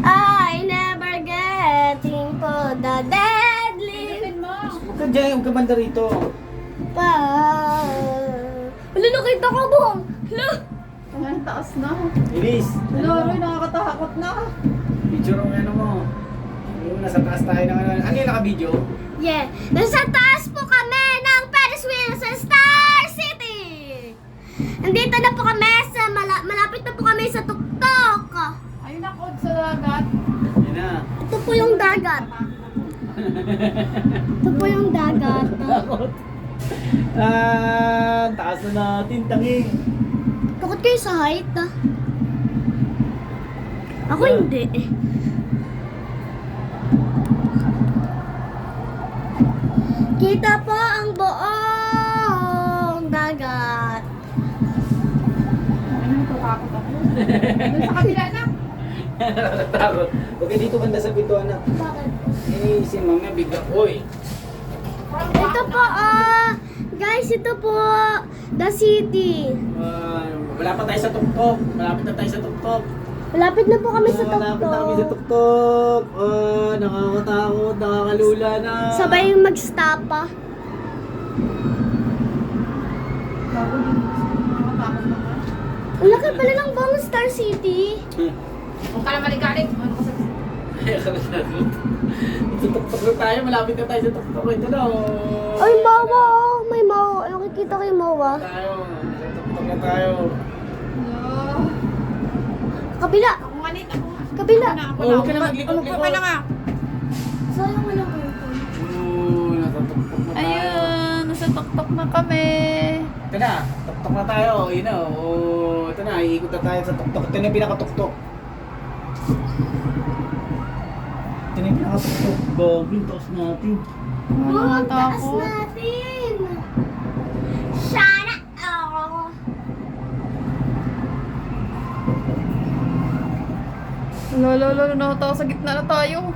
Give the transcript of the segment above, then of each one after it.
I never getting to the deadly Huwag ka dyan, huwag ka banda rito. pa. Wala, nakita ko, Bong. Hala. Ang taas na. Ilis. Loroy, nakakatakot na. Picture ang ano mo. Yung nasa taas tayo ng ano. Ano yung naka-video? Yeah. Nasa taas po kami ng Ferris wheel sa Star City. Nandito na po kami sa malapit na po kami sa tuktok. Ayun na, kod sa dagat. Yan na. Ito po yung dagat. Ito po yung dagat. Takot. Taas na natin, tangi. Takot kayo sa height, ah. Ako hindi eh. Kita po ang buong dagat. Ano, tutakot ako. Doon sa kabila na. Takot. Okay, dito banda sa pintuan na. Bakit? Eh, si mama bigla. Oy. Ito po, guys, ito po, the city. Wala pa tayo sa tuktok. Malapit na tayo sa tuktok. Malapit na po kami sa Malapit na kami sa tuktok. tuktok. Nakakatakot, nakakalula na. Sabay yung mag-stop pa. Bago din. Nakakatakot na ka. Ang laki pala ng buong Star City. Huwag ka na maligalig. Ano ka sa... Sa tuktok na tayo, malapit na tayo sa tuktok. Ito na. Ay, mawa, oh. May mawa. Nakikita ko yung mawa. Tayo. Sa tuktok na tayo. No. Kabila. Ako nga nit. Ako nga. Kabila. Ako na. Oh, huwag ka na maglikot-likot. Umupo ka na nga. Sayang walang aircon. Nasa tuktok na tayo. Ayun, nasa tuktok na kami. Ito na, tuktok na tayo. Yun na. Ito na, iikot na tayo sa tuktok. Ito na yung pinakatuktok. Ito na yung pinakatuktok. Gagawin, taas natin. Oh, ang taas Nakakatakot. natin. Sana ako. Lolo, nakatawa sa gitna na tayo.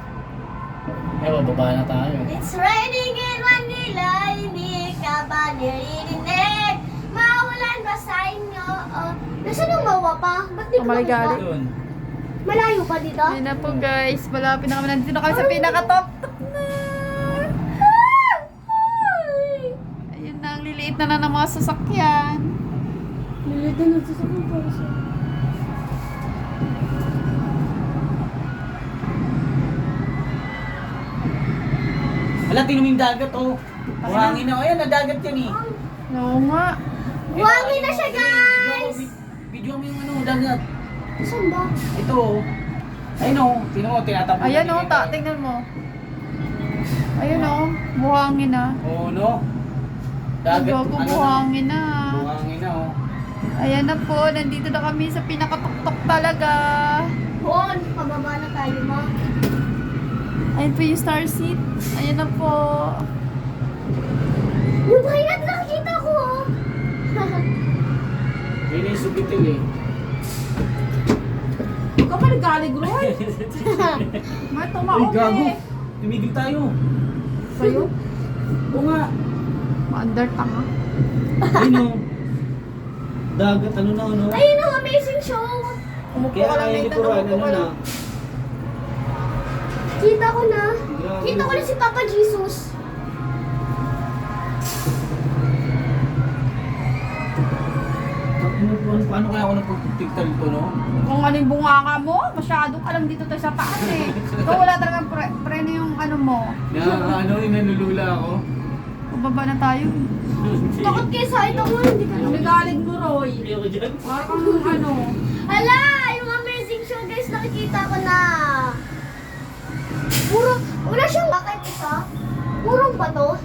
Eh, bababa na tayo. It's raining in Manila, hindi ka ba narinig? Maulan ba sa inyo? Nasaan yung mawa pa? Ba't di ko Maligalig. makita? Doon. Malayo pa dito? Ayun na po guys, malapit na kami. Nandito na kami sa pinaka-tuktok na. Ayun na, ang liliit na ng mga sasakyan. Nalito na sa sakong para sa... Wala, tinuming dagat, oh. Buhangin na. Oh, yan, nadagat yan, eh. Oo nga. Buhangin na siya, guys! Video mo yung ano, dagat. Saan ba? Ito, oh. Ayun, oh. Tingnan mo, tinatapo. Ayan o, tingnan mo. Ayun o, buhangin na. Oo, no? Dagat, Gago, ano na? buhangin na. Buhangin na, oh. Ayan na po, nandito na kami sa pinakatuktok talaga. Bon, pababa na tayo, ma. Ayun po yung star seat. Ayan na po. Yung bahay natin nakikita ko, oh. Yun yung subitil, eh. Huwag ka pa nagalig, Roy. May Ay, tumaog gago. eh. Tumigil tayo. Sa'yo? Oo nga. Maandar tanga. Ayun, oh. Dagat, ano na, ano? Ayun ang amazing show. Umupo Kaya ka lang, kaya Nathan. likuran, Umupo ano ka na? lang. Kita ko na. Grabe. Kita ko na si Papa Jesus. Paano kaya ako nagpagpigtal ito, no? Kung ano yung bunganga mo, masyado ka lang dito tayo sa taas eh. Ikaw wala talagang preno yung ano mo. Ano, inanulula ako. Pababa na tayo. Takot kayo sa ito mo, hindi ka na. Nagalig mo, Roy. Ayoko dyan. Parang ano. Ala, yung amazing show guys, nakikita ko na. Wala siyang bakit isa. Purong bato.